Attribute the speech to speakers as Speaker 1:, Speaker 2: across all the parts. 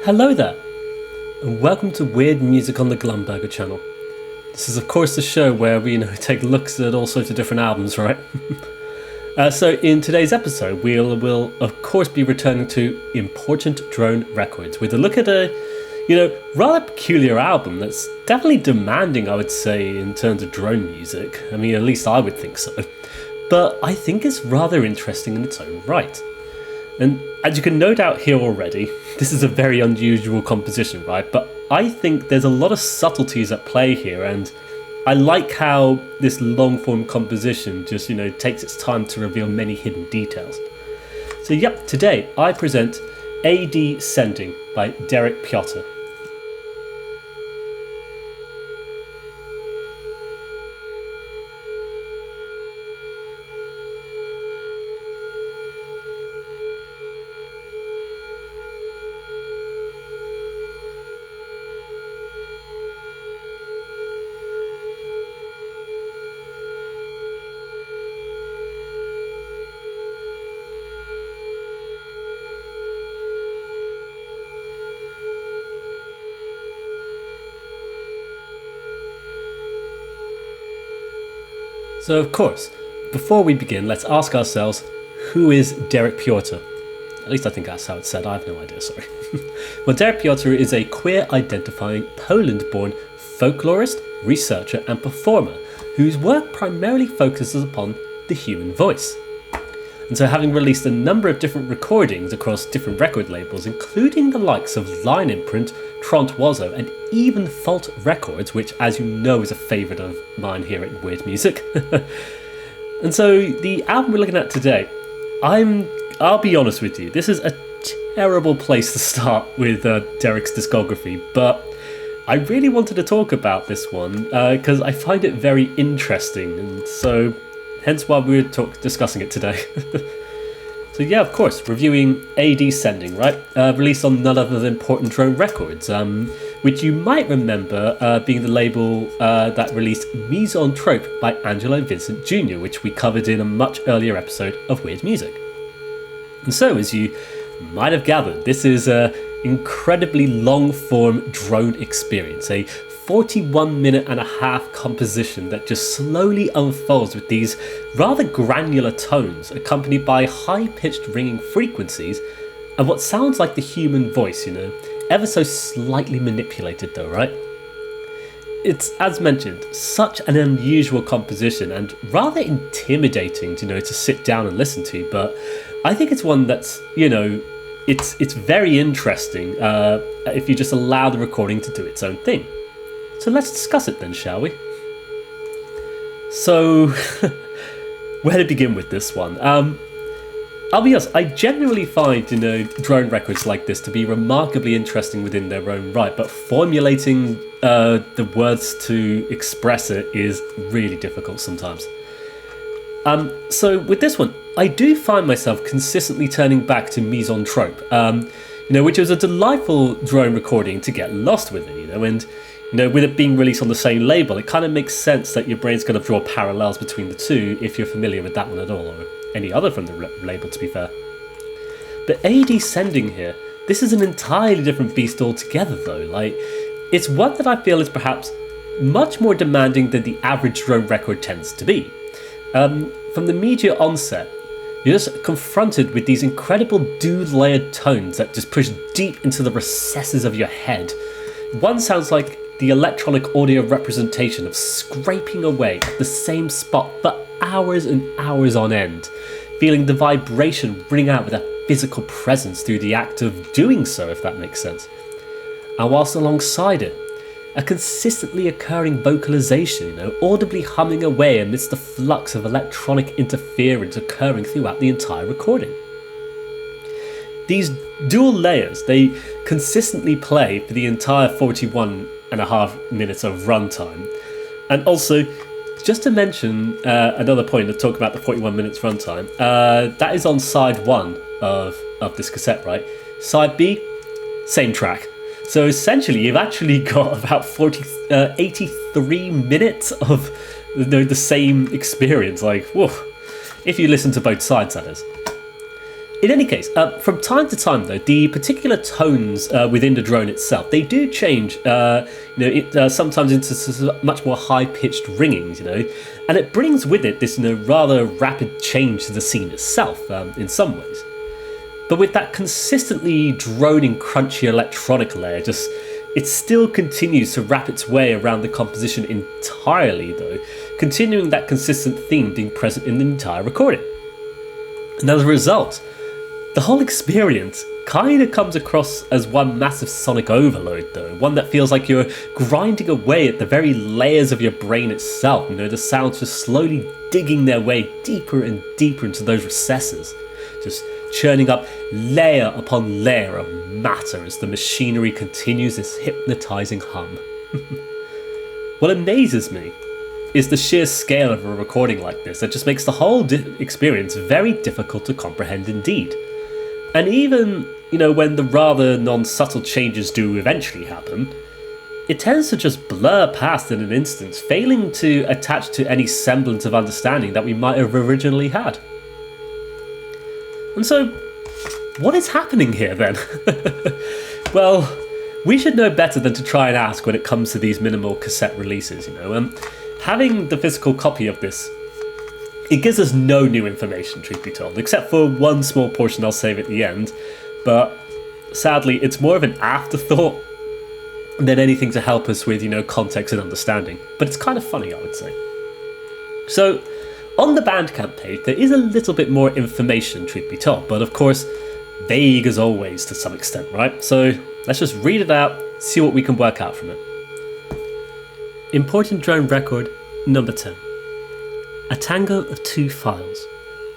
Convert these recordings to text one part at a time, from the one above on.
Speaker 1: Hello there, and welcome to Weird Music on the Glumberger channel. This is of course the show where we take looks at all sorts of different albums, right? So in today's episode we'll of course be returning to Important Drone Records with a look at a rather peculiar album that's definitely demanding, I would say, in terms of drone music. I mean, at least I would think so. But I think it's rather interesting in its own right. And as you can no doubt hear already, this is a very unusual composition, right? But I think there's a lot of subtleties at play here, and I like how this long-form composition just, takes its time to reveal many hidden details. So yep, today I present A.D. Sending by Derek Piotr. So of course, before we begin, let's ask ourselves, who is Derek Piotr? At least I think that's how it's said, I have no idea, sorry. Well, Derek Piotr is a queer-identifying Poland-born folklorist, researcher and performer whose work primarily focuses upon the human voice. And so having released a number of different recordings across different record labels, including the likes of Line Imprint, Trontwazo and even Fault Records, which as you know is a favourite of mine here at Weird Music. And so the album we're looking at today, I'll be honest with you, this is a terrible place to start with Derek's discography, but I really wanted to talk about this one because I find it very interesting, and so hence why we're discussing it today. So yeah, of course, reviewing A.D. Sending, right? Released on none other than Important Drone Records, which you might remember being the label that released Misanthrope by Angelo Vincente Jr, which we covered in a much earlier episode of Weird Music. And so, as you might have gathered, this is an incredibly long-form drone experience, a 41-minute-and-a-half composition that just slowly unfolds with these rather granular tones accompanied by high-pitched ringing frequencies and what sounds like the human voice, ever so slightly manipulated though, right? It's, as mentioned, such an unusual composition and rather intimidating, to sit down and listen to, but I think it's one that's, it's very interesting if you just allow the recording to do its own thing. So let's discuss it then, shall we? So, where to begin with this one? I'll be honest, I generally find, drone records like this to be remarkably interesting within their own right, but formulating the words to express it is really difficult sometimes. So with this one, I do find myself consistently turning back to Misanthrope, which was a delightful drone recording to get lost within, and with it being released on the same label, it kind of makes sense that your brain's going to draw parallels between the two if you're familiar with that one at all, or any other from the label, to be fair. But A.D. Sending here, this is an entirely different beast altogether though. It's one that I feel is perhaps much more demanding than the average drone record tends to be. From the immediate onset, you're just confronted with these incredible dude-layered tones that just push deep into the recesses of your head. One sounds like the electronic audio representation of scraping away at the same spot for hours and hours on end, feeling the vibration ring out with a physical presence through the act of doing so, if that makes sense. And whilst alongside it, a consistently occurring vocalization, audibly humming away amidst the flux of electronic interference occurring throughout the entire recording. These dual layers, they consistently play for the entire 41.5 minutes of runtime. And also, just to mention another point to talk about the 41 minutes runtime, that is on side 1 of this cassette, right? Side B, same track. So essentially, you've actually got about 83 minutes of the same experience. Whoa, if you listen to both sides, that is. In any case, from time to time, though, the particular tones within the drone itself, they do change, sometimes into much more high-pitched ringings, and it brings with it this, rather rapid change to the scene itself, in some ways. But with that consistently droning, crunchy electronic layer, it still continues to wrap its way around the composition entirely, though, continuing that consistent theme being present in the entire recording. And as a result, the whole experience kind of comes across as one massive sonic overload, though, one that feels like you're grinding away at the very layers of your brain itself, the sounds just slowly digging their way deeper and deeper into those recesses, just churning up layer upon layer of matter as the machinery continues its hypnotizing hum. What amazes me is the sheer scale of a recording like this that just makes the whole experience very difficult to comprehend indeed. And even, when the rather non-subtle changes do eventually happen, it tends to just blur past in an instant, failing to attach to any semblance of understanding that we might have originally had. And so, what is happening here then? Well, we should know better than to try and ask when it comes to these minimal cassette releases, Having the physical copy of this, it gives us no new information, truth be told, except for one small portion I'll save at the end, but sadly it's more of an afterthought than anything to help us with, context and understanding. But it's kind of funny, I would say. So, on the Bandcamp page, there is a little bit more information, truth be told, but of course, vague as always to some extent, right? So, let's just read it out, see what we can work out from it. Important drone record number 10. A tango of two files,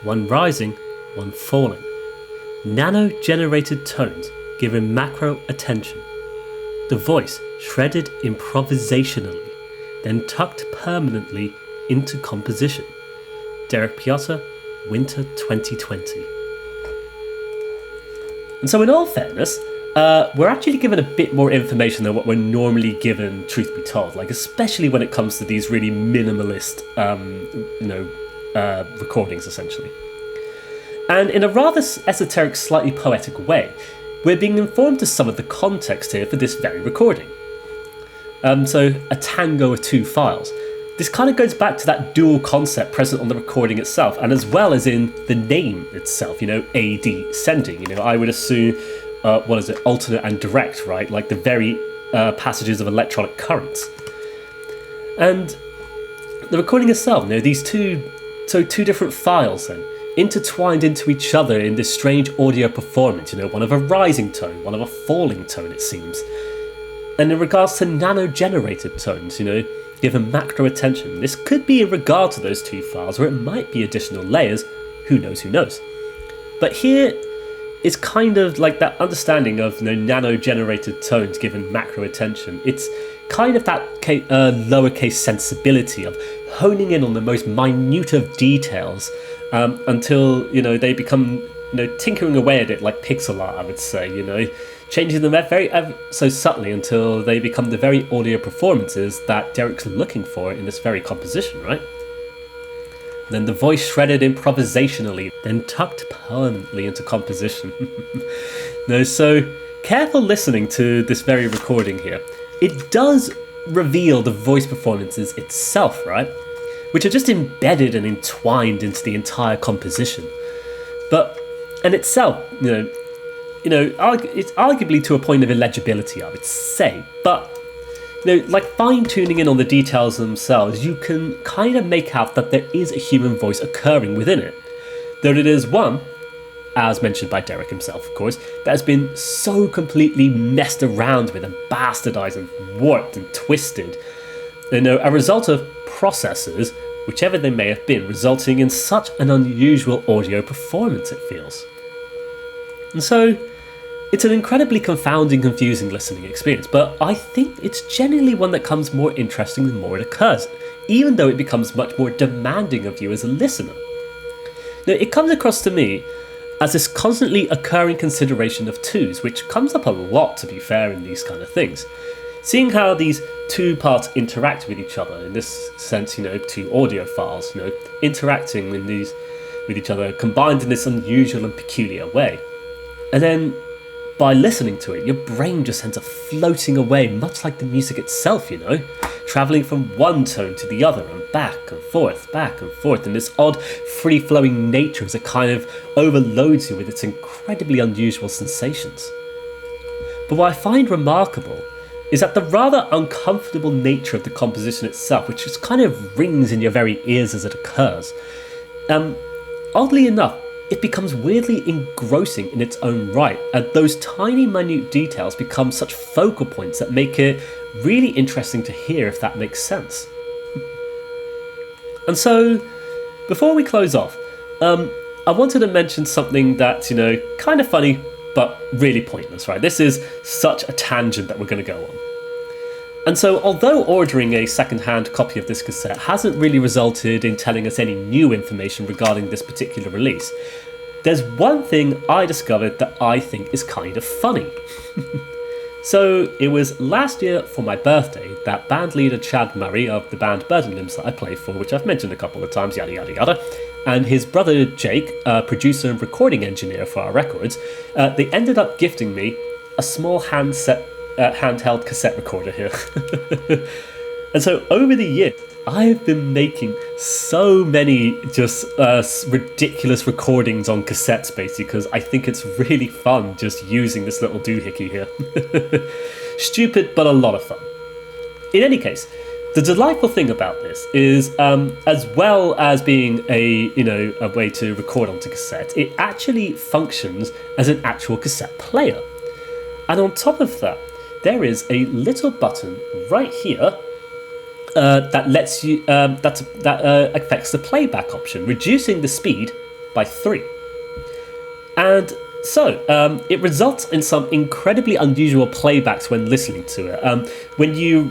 Speaker 1: one rising, one falling. Nano-generated tones given macro attention. The voice shredded improvisationally, then tucked permanently into composition. Derek Piotr, Winter 2020. And so in all fairness, we're actually given a bit more information than what we're normally given, truth be told, especially when it comes to these really minimalist, recordings, essentially. And in a rather esoteric, slightly poetic way, we're being informed of some of the context here for this very recording. So, a tango of two files. This kind of goes back to that dual concept present on the recording itself, and as well as in the name itself, AD, sending. I would assume alternate and direct, right? Like the very passages of electronic currents. And the recording itself, these two different files then, intertwined into each other in this strange audio performance, one of a rising tone, one of a falling tone, it seems. And in regards to nano-generated tones, given macro attention, this could be in regard to those two files, or it might be additional layers, who knows. But here, it's kind of like that understanding of nano-generated tones given macro attention. It's kind of that lowercase sensibility of honing in on the most minute of details until they become tinkering away at it like pixel art, I would say. Changing them very so subtly until they become the very audio performances that Derek's looking for in this very composition, right? Then the voice shredded improvisationally, then tucked permanently into composition. So careful listening to this very recording here. It does reveal the voice performances itself, right? Which are just embedded and entwined into the entire composition. But in itself, it's arguably to a point of illegibility, I would say. But like fine-tuning in on the details themselves, you can kind of make out that there is a human voice occurring within it. Though it is one, as mentioned by Derek himself, of course, that has been so completely messed around with and bastardized and warped and twisted. A result of processes, whichever they may have been, resulting in such an unusual audio performance, it feels. And so, it's an incredibly confounding, confusing listening experience, but I think it's genuinely one that comes more interesting the more it occurs, even though it becomes much more demanding of you as a listener. Now, it comes across to me as this constantly occurring consideration of twos, which comes up a lot, to be fair, in these kind of things. Seeing how these two parts interact with each other, in this sense, two audio files, interacting in these with each other, combined in this unusual and peculiar way. And then, by listening to it, your brain just ends up floating away, much like the music itself, travelling from one tone to the other, and back and forth, and this odd, free-flowing nature as it kind of overloads you with its incredibly unusual sensations. But what I find remarkable is that the rather uncomfortable nature of the composition itself, which just kind of rings in your very ears as it occurs, oddly enough, it becomes weirdly engrossing in its own right, and those tiny minute details become such focal points that make it really interesting to hear, if that makes sense. And so, before we close off, I wanted to mention something that's, kind of funny, but really pointless, right? This is such a tangent that we're going to go on. And so, although ordering a second-hand copy of this cassette hasn't really resulted in telling us any new information regarding this particular release, there's one thing I discovered that I think is kind of funny. So, it was last year for my birthday that band leader Chad Murray of the band Bird and Limbs that I play for, which I've mentioned a couple of times, yada yada yada, and his brother Jake, producer and recording engineer for our records, they ended up gifting me a small handheld cassette recorder here. And so over the years, I've been making so many just ridiculous recordings on cassettes, basically, because I think it's really fun just using this little doohickey here. Stupid, but a lot of fun. In any case, the delightful thing about this is, as well as being a way to record onto cassette, it actually functions as an actual cassette player. And on top of that, there is a little button right here that lets you that affects the playback option, reducing the speed by 3. And so it results in some incredibly unusual playbacks when listening to it. When you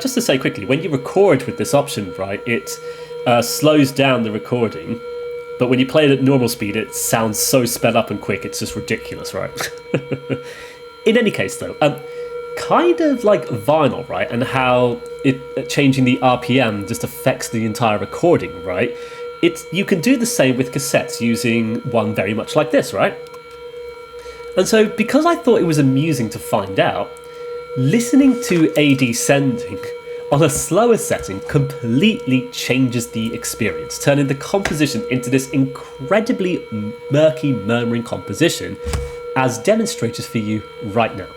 Speaker 1: just to say quickly, when you record with this option, right, it slows down the recording. But when you play it at normal speed, it sounds so sped up and quick, it's just ridiculous, right? In any case, though, kind of like vinyl, right, and how it changing the RPM just affects the entire recording, right? You can do the same with cassettes using one very much like this, right? And so, because I thought it was amusing to find out, listening to a descending on a slower setting completely changes the experience, turning the composition into this incredibly murky, murmuring composition, as demonstrated for you right now.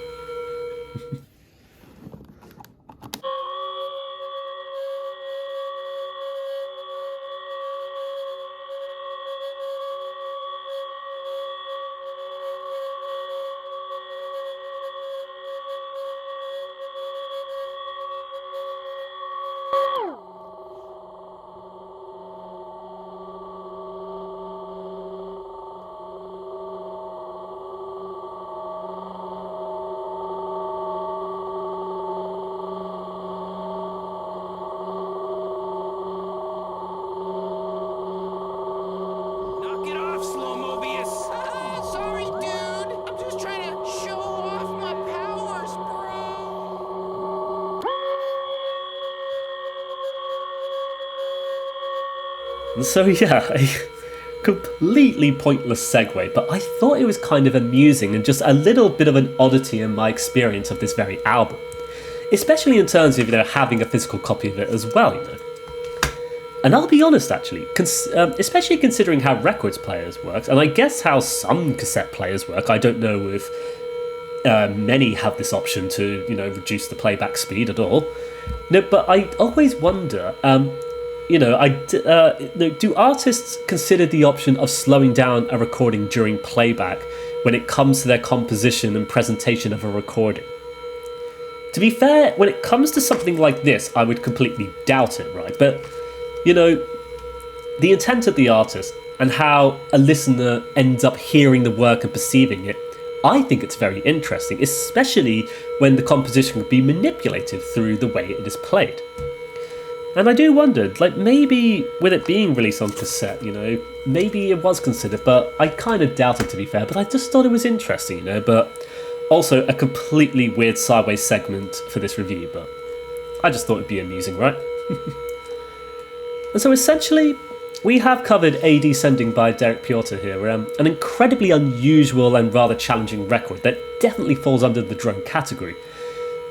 Speaker 1: And so yeah, a completely pointless segue, but I thought it was kind of amusing and just a little bit of an oddity in my experience of this very album. Especially in terms of, having a physical copy of it as well, And I'll be honest, actually, especially considering how records players work, and I guess how some cassette players work. I don't know if many have this option to, reduce the playback speed at all. No, but I always wonder, do artists consider the option of slowing down a recording during playback when it comes to their composition and presentation of a recording? To be fair, when it comes to something like this, I would completely doubt it, right? But, the intent of the artist and how a listener ends up hearing the work and perceiving it, I think it's very interesting, especially when the composition can be manipulated through the way it is played. And I do wonder, maybe with it being released on cassette, maybe it was considered, but I kind of doubt it, to be fair. But I just thought it was interesting, but also a completely weird sideways segment for this review, but I just thought it'd be amusing, right? And so essentially, we have covered A Descending by Derek Piotr here, an incredibly unusual and rather challenging record that definitely falls under the drone category.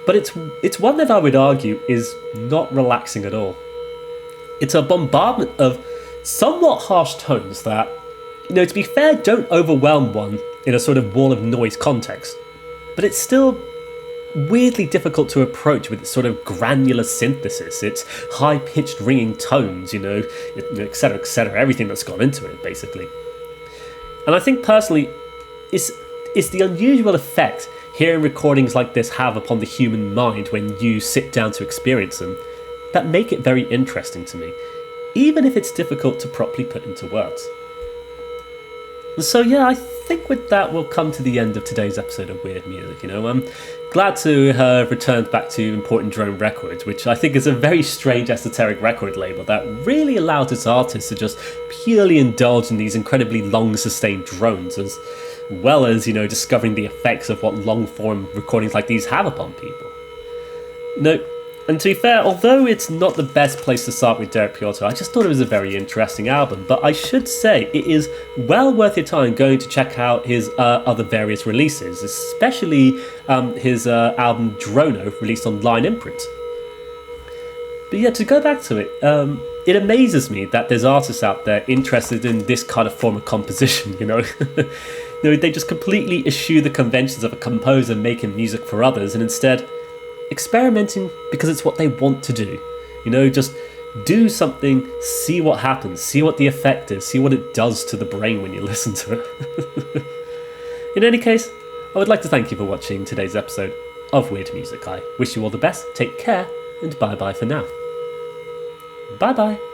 Speaker 1: But it's one that I would argue is not relaxing at all. It's a bombardment of somewhat harsh tones that, to be fair, don't overwhelm one in a sort of wall of noise context. But it's still weirdly difficult to approach with its sort of granular synthesis, its high-pitched ringing tones, etc., etc., everything that's gone into it, basically. And I think, personally, it's the unusual effect hearing recordings like this have upon the human mind when you sit down to experience them that make it very interesting to me, even if it's difficult to properly put into words. So yeah, I think with that we'll come to the end of today's episode of Weird Music. I'm glad to have returned back to Important Drone Records, which I think is a very strange esoteric record label that really allows its artists to just purely indulge in these incredibly long sustained drones, as well as, discovering the effects of what long form recordings like these have upon people. And to be fair, although it's not the best place to start with Derek Piotr, I just thought it was a very interesting album. But I should say it is well worth your time going to check out his other various releases, especially his album Drono, released on Line Imprint. But yeah, to go back to it, it amazes me that there's artists out there interested in this kind of form of composition, They just completely eschew the conventions of a composer making music for others and instead experimenting because it's what they want to do. Just do something, see what happens, see what the effect is, see what it does to the brain when you listen to it. In any case, I would like to thank you for watching today's episode of Weird Music. I wish you all the best, take care, and bye-bye for now. Bye-bye.